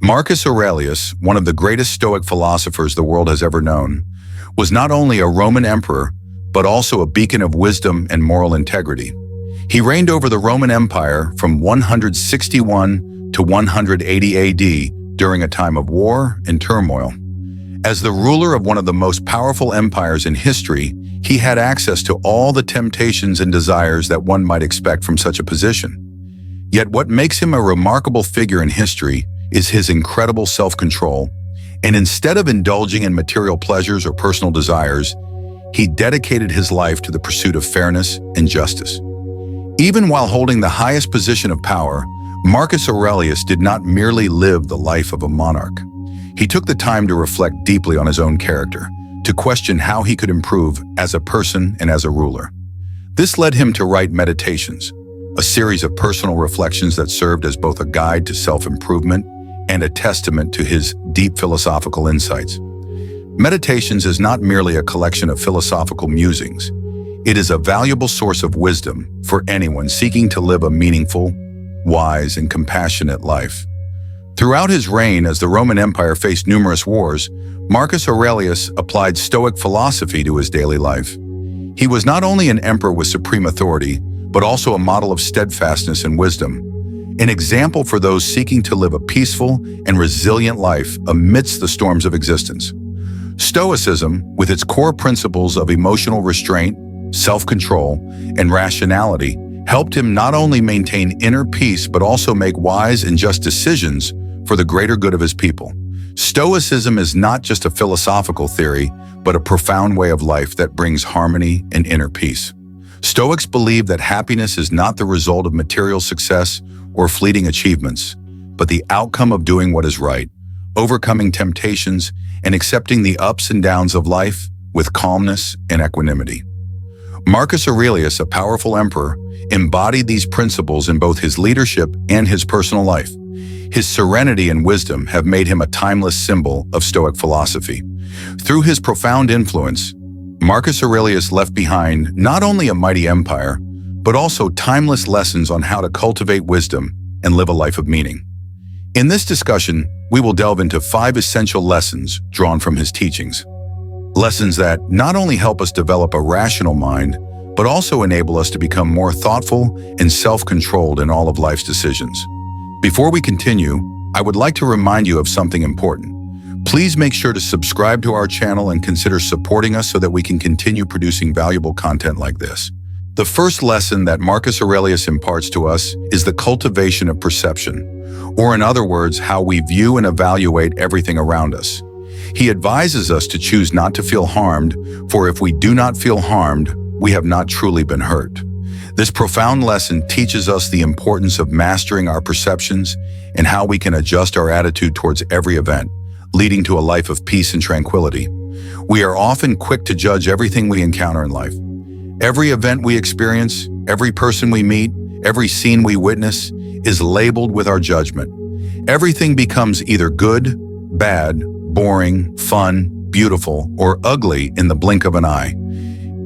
Marcus Aurelius, one of the greatest Stoic philosophers the world has ever known, was not only a Roman emperor, but also a beacon of wisdom and moral integrity. He reigned over the Roman Empire from 161 to 180 AD during a time of war and turmoil. As the ruler of one of the most powerful empires in history, he had access to all the temptations and desires that one might expect from such a position. Yet what makes him a remarkable figure in history is his incredible self-control, and instead of indulging in material pleasures or personal desires, he dedicated his life to the pursuit of fairness and justice. Even while holding the highest position of power, Marcus Aurelius did not merely live the life of a monarch. He took the time to reflect deeply on his own character, to question how he could improve as a person and as a ruler. This led him to write Meditations, a series of personal reflections that served as both a guide to self-improvement and a testament to his deep philosophical insights. Meditations is not merely a collection of philosophical musings. It is a valuable source of wisdom for anyone seeking to live a meaningful, wise, and compassionate life. Throughout his reign as the Roman Empire faced numerous wars, Marcus Aurelius applied Stoic philosophy to his daily life. He was not only an emperor with supreme authority, but also a model of steadfastness and wisdom, an example for those seeking to live a peaceful and resilient life amidst the storms of existence. Stoicism, with its core principles of emotional restraint, self-control, and rationality, helped him not only maintain inner peace but also make wise and just decisions for the greater good of his people. Stoicism is not just a philosophical theory, but a profound way of life that brings harmony and inner peace. Stoics believe that happiness is not the result of material success or fleeting achievements, but the outcome of doing what is right, overcoming temptations, and accepting the ups and downs of life with calmness and equanimity. Marcus Aurelius, a powerful emperor, embodied these principles in both his leadership and his personal life. His serenity and wisdom have made him a timeless symbol of Stoic philosophy. Through his profound influence, Marcus Aurelius left behind not only a mighty empire, but also timeless lessons on how to cultivate wisdom and live a life of meaning. In this discussion, we will delve into 5 essential lessons drawn from his teachings. Lessons that not only help us develop a rational mind, but also enable us to become more thoughtful and self-controlled in all of life's decisions. Before we continue, I would like to remind you of something important. Please make sure to subscribe to our channel and consider supporting us so that we can continue producing valuable content like this. The first lesson that Marcus Aurelius imparts to us is the cultivation of perception, or in other words, how we view and evaluate everything around us. He advises us to choose not to feel harmed, for if we do not feel harmed, we have not truly been hurt. This profound lesson teaches us the importance of mastering our perceptions and how we can adjust our attitude towards every event, leading to a life of peace and tranquility. We are often quick to judge everything we encounter in life. Every event we experience, every person we meet, every scene we witness is labeled with our judgment. Everything becomes either good, bad, boring, fun, beautiful, or ugly in the blink of an eye.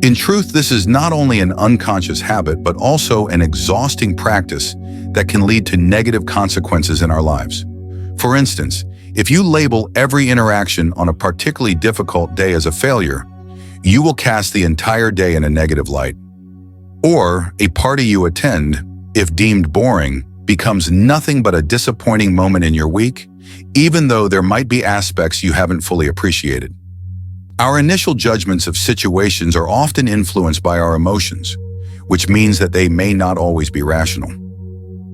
In truth, this is not only an unconscious habit, but also an exhausting practice that can lead to negative consequences in our lives. For instance, if you label every interaction on a particularly difficult day as a failure, you will cast the entire day in a negative light. Or a party you attend, if deemed boring, becomes nothing but a disappointing moment in your week, even though there might be aspects you haven't fully appreciated. Our initial judgments of situations are often influenced by our emotions, which means that they may not always be rational.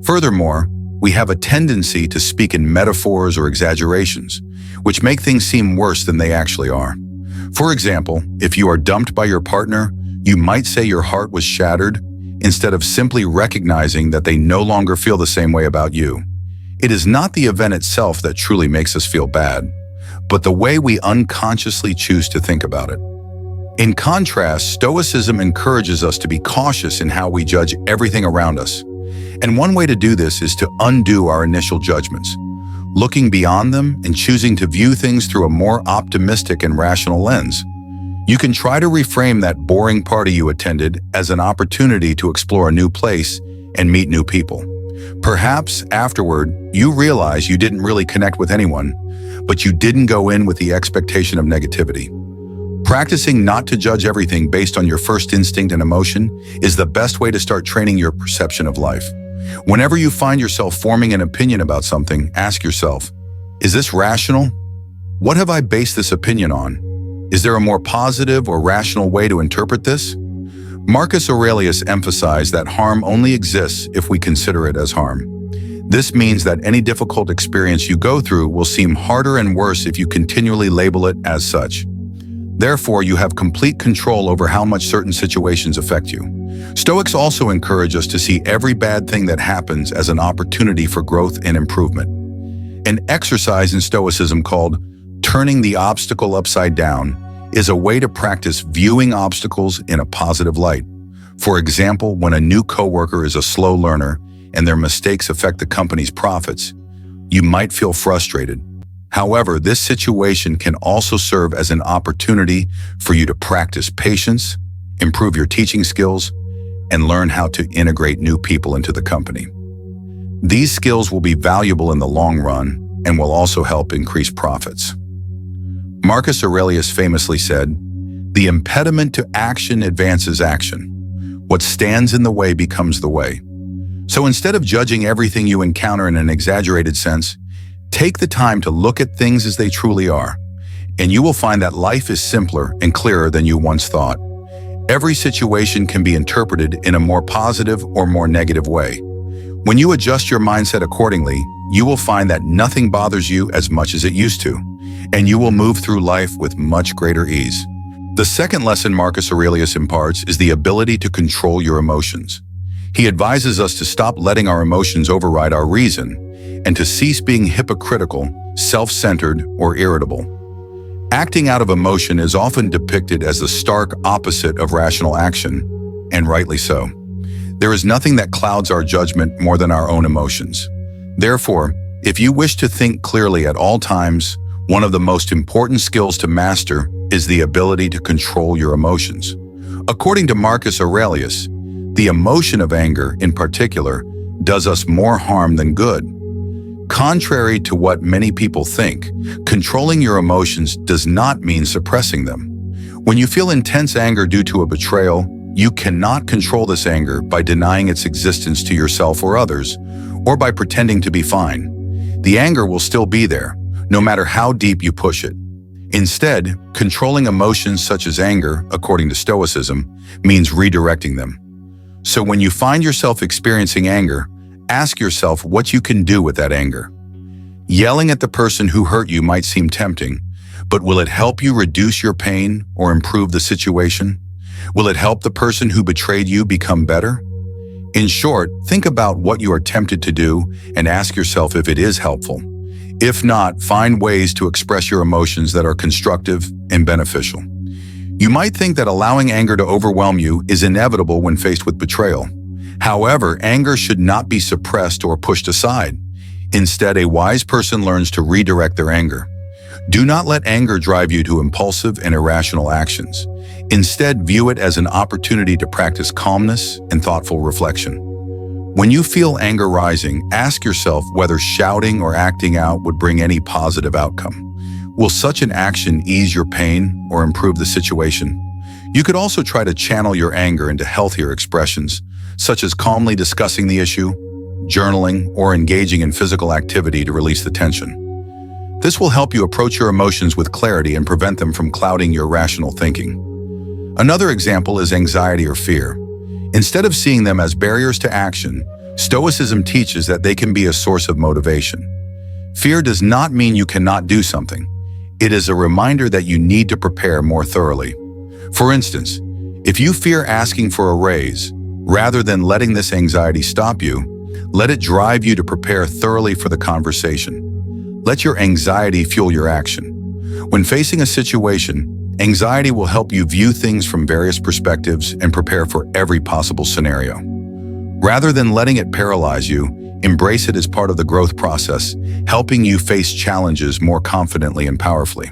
Furthermore, we have a tendency to speak in metaphors or exaggerations, which make things seem worse than they actually are. For example, if you are dumped by your partner, you might say your heart was shattered instead of simply recognizing that they no longer feel the same way about you. It is not the event itself that truly makes us feel bad, but the way we unconsciously choose to think about it. In contrast, Stoicism encourages us to be cautious in how we judge everything around us. And one way to do this is to undo our initial judgments, looking beyond them and choosing to view things through a more optimistic and rational lens. You can try to reframe that boring party you attended as an opportunity to explore a new place and meet new people. Perhaps afterward, you realize you didn't really connect with anyone, but you didn't go in with the expectation of negativity. Practicing not to judge everything based on your first instinct and emotion is the best way to start training your perception of life. Whenever you find yourself forming an opinion about something, ask yourself, is this rational? What have I based this opinion on? Is there a more positive or rational way to interpret this? Marcus Aurelius emphasized that harm only exists if we consider it as harm. This means that any difficult experience you go through will seem harder and worse if you continually label it as such. Therefore, you have complete control over how much certain situations affect you. Stoics also encourage us to see every bad thing that happens as an opportunity for growth and improvement. An exercise in Stoicism called turning the obstacle upside down is a way to practice viewing obstacles in a positive light. For example, when a new coworker is a slow learner and their mistakes affect the company's profits, you might feel frustrated. However, this situation can also serve as an opportunity for you to practice patience, improve your teaching skills, and learn how to integrate new people into the company. These skills will be valuable in the long run and will also help increase profits. Marcus Aurelius famously said, "The impediment to action advances action. What stands in the way becomes the way." So instead of judging everything you encounter in an exaggerated sense, take the time to look at things as they truly are, and you will find that life is simpler and clearer than you once thought. Every situation can be interpreted in a more positive or more negative way. When you adjust your mindset accordingly, you will find that nothing bothers you as much as it used to, and you will move through life with much greater ease. The second lesson Marcus Aurelius imparts is the ability to control your emotions. He advises us to stop letting our emotions override our reason and to cease being hypocritical, self-centered, or irritable. Acting out of emotion is often depicted as the stark opposite of rational action, and rightly so. There is nothing that clouds our judgment more than our own emotions. Therefore, if you wish to think clearly at all times, one of the most important skills to master is the ability to control your emotions. According to Marcus Aurelius, the emotion of anger, in particular, does us more harm than good. Contrary to what many people think, controlling your emotions does not mean suppressing them. When you feel intense anger due to a betrayal, you cannot control this anger by denying its existence to yourself or others, or by pretending to be fine. The anger will still be there, no matter how deep you push it. Instead, controlling emotions such as anger, according to Stoicism, means redirecting them. So when you find yourself experiencing anger, ask yourself what you can do with that anger. Yelling at the person who hurt you might seem tempting, but will it help you reduce your pain or improve the situation? Will it help the person who betrayed you become better? In short, think about what you are tempted to do and ask yourself if it is helpful. If not, find ways to express your emotions that are constructive and beneficial. You might think that allowing anger to overwhelm you is inevitable when faced with betrayal. However, anger should not be suppressed or pushed aside. Instead, a wise person learns to redirect their anger. Do not let anger drive you to impulsive and irrational actions. Instead, view it as an opportunity to practice calmness and thoughtful reflection. When you feel anger rising, ask yourself whether shouting or acting out would bring any positive outcome. Will such an action ease your pain or improve the situation? You could also try to channel your anger into healthier expressions, such as calmly discussing the issue, journaling, or engaging in physical activity to release the tension. This will help you approach your emotions with clarity and prevent them from clouding your rational thinking. Another example is anxiety or fear. Instead of seeing them as barriers to action, Stoicism teaches that they can be a source of motivation. Fear does not mean you cannot do something. It is a reminder that you need to prepare more thoroughly. For instance, if you fear asking for a raise, rather than letting this anxiety stop you, let it drive you to prepare thoroughly for the conversation. Let your anxiety fuel your action. When facing a situation, anxiety will help you view things from various perspectives and prepare for every possible scenario. Rather than letting it paralyze you, embrace it as part of the growth process, helping you face challenges more confidently and powerfully.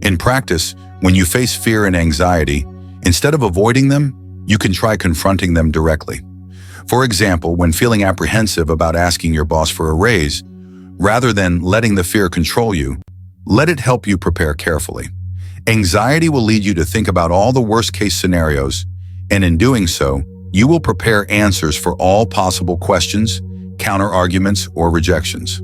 In practice, when you face fear and anxiety, instead of avoiding them, you can try confronting them directly. For example, when feeling apprehensive about asking your boss for a raise, rather than letting the fear control you, let it help you prepare carefully. Anxiety will lead you to think about all the worst-case scenarios, and in doing so, you will prepare answers for all possible questions, counter-arguments, or rejections.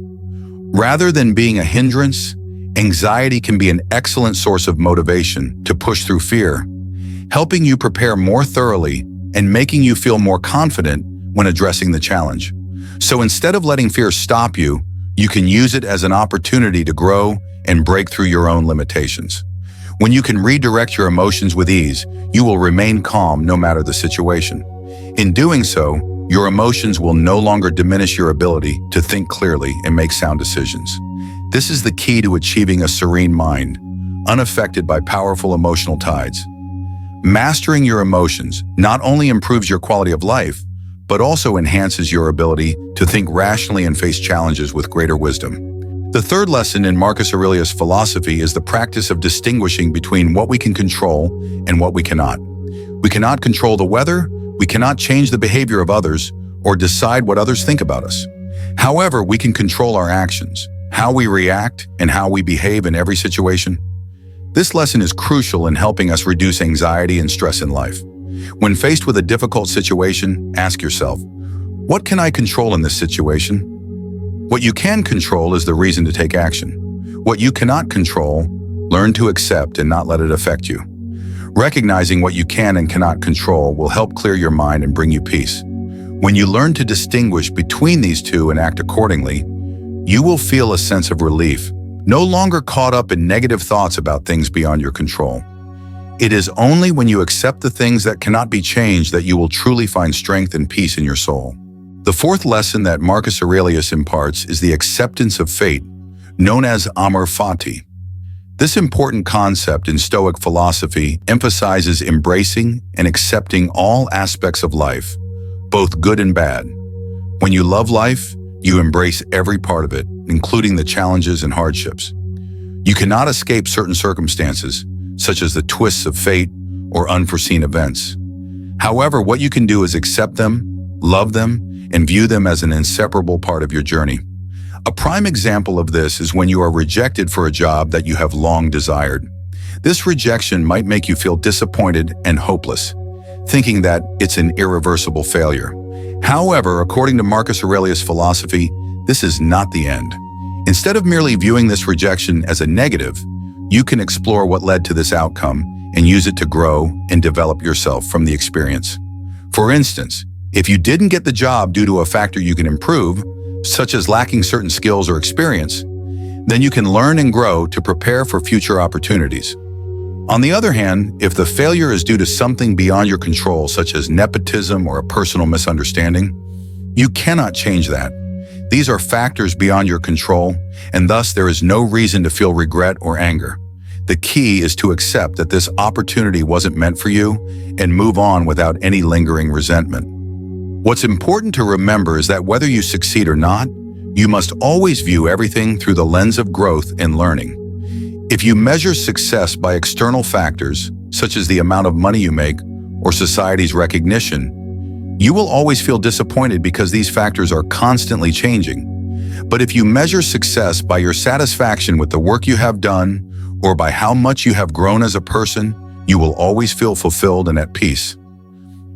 Rather than being a hindrance, anxiety can be an excellent source of motivation to push through fear, helping you prepare more thoroughly and making you feel more confident when addressing the challenge. So instead of letting fear stop you, you can use it as an opportunity to grow and break through your own limitations. When you can redirect your emotions with ease, you will remain calm no matter the situation. In doing so, your emotions will no longer diminish your ability to think clearly and make sound decisions. This is the key to achieving a serene mind, unaffected by powerful emotional tides. Mastering your emotions not only improves your quality of life, but also enhances your ability to think rationally and face challenges with greater wisdom. The third lesson in Marcus Aurelius' philosophy is the practice of distinguishing between what we can control and what we cannot. We cannot control the weather, we cannot change the behavior of others, or decide what others think about us. However, we can control our actions, how we react, and how we behave in every situation. This lesson is crucial in helping us reduce anxiety and stress in life. When faced with a difficult situation, ask yourself, what can I control in this situation? What you can control is the reason to take action. What you cannot control, learn to accept and not let it affect you. Recognizing what you can and cannot control will help clear your mind and bring you peace. When you learn to distinguish between these two and act accordingly, you will feel a sense of relief, no longer caught up in negative thoughts about things beyond your control. It is only when you accept the things that cannot be changed that you will truly find strength and peace in your soul. The fourth lesson that Marcus Aurelius imparts is the acceptance of fate, known as amor fati. This important concept in Stoic philosophy emphasizes embracing and accepting all aspects of life, both good and bad. When you love life, you embrace every part of it, including the challenges and hardships. You cannot escape certain circumstances, such as the twists of fate or unforeseen events. However, what you can do is accept them, love them, and view them as an inseparable part of your journey. A prime example of this is when you are rejected for a job that you have long desired. This rejection might make you feel disappointed and hopeless, thinking that it's an irreversible failure. However, according to Marcus Aurelius' philosophy, this is not the end. Instead of merely viewing this rejection as a negative, you can explore what led to this outcome and use it to grow and develop yourself from the experience. For instance, if you didn't get the job due to a factor you can improve, such as lacking certain skills or experience, then you can learn and grow to prepare for future opportunities. On the other hand, if the failure is due to something beyond your control, such as nepotism or a personal misunderstanding, you cannot change that. These are factors beyond your control, and thus there is no reason to feel regret or anger. The key is to accept that this opportunity wasn't meant for you and move on without any lingering resentment. What's important to remember is that whether you succeed or not, you must always view everything through the lens of growth and learning. If you measure success by external factors, such as the amount of money you make or society's recognition, you will always feel disappointed because these factors are constantly changing. But if you measure success by your satisfaction with the work you have done or by how much you have grown as a person, you will always feel fulfilled and at peace.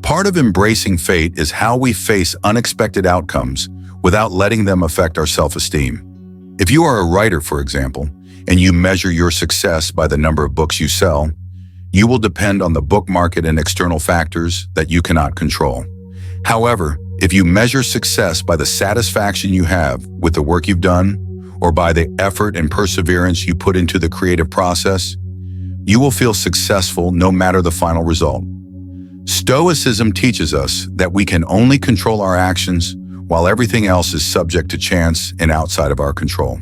Part of embracing fate is how we face unexpected outcomes without letting them affect our self-esteem. If you are a writer, for example, and you measure your success by the number of books you sell, you will depend on the book market and external factors that you cannot control. However, if you measure success by the satisfaction you have with the work you've done, or by the effort and perseverance you put into the creative process, you will feel successful no matter the final result. Stoicism teaches us that we can only control our actions while everything else is subject to chance and outside of our control.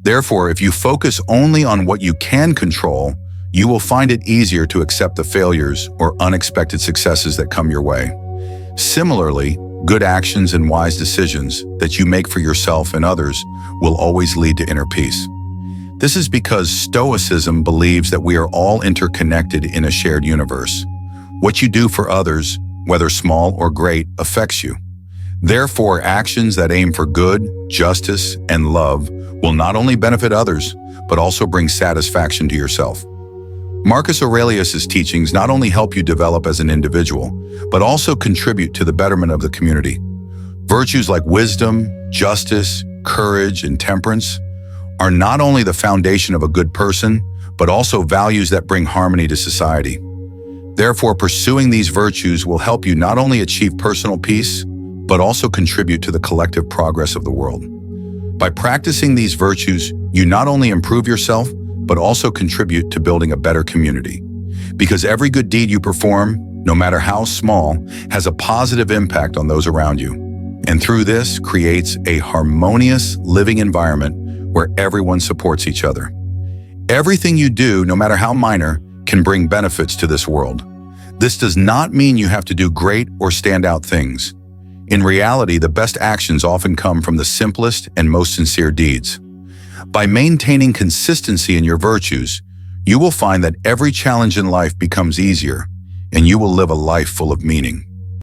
Therefore, if you focus only on what you can control, you will find it easier to accept the failures or unexpected successes that come your way. Similarly, good actions and wise decisions that you make for yourself and others will always lead to inner peace. This is because Stoicism believes that we are all interconnected in a shared universe. What you do for others, whether small or great, affects you. Therefore, actions that aim for good, justice, and love will not only benefit others, but also bring satisfaction to yourself. Marcus Aurelius' teachings not only help you develop as an individual, but also contribute to the betterment of the community. Virtues like wisdom, justice, courage, and temperance are not only the foundation of a good person, but also values that bring harmony to society. Therefore, pursuing these virtues will help you not only achieve personal peace, but also contribute to the collective progress of the world. By practicing these virtues, you not only improve yourself, but also contribute to building a better community. Because every good deed you perform, no matter how small, has a positive impact on those around you. And through this, creates a harmonious living environment where everyone supports each other. Everything you do, no matter how minor, can bring benefits to this world. This does not mean you have to do great or standout things. In reality, the best actions often come from the simplest and most sincere deeds. By maintaining consistency in your virtues, you will find that every challenge in life becomes easier, and you will live a life full of meaning.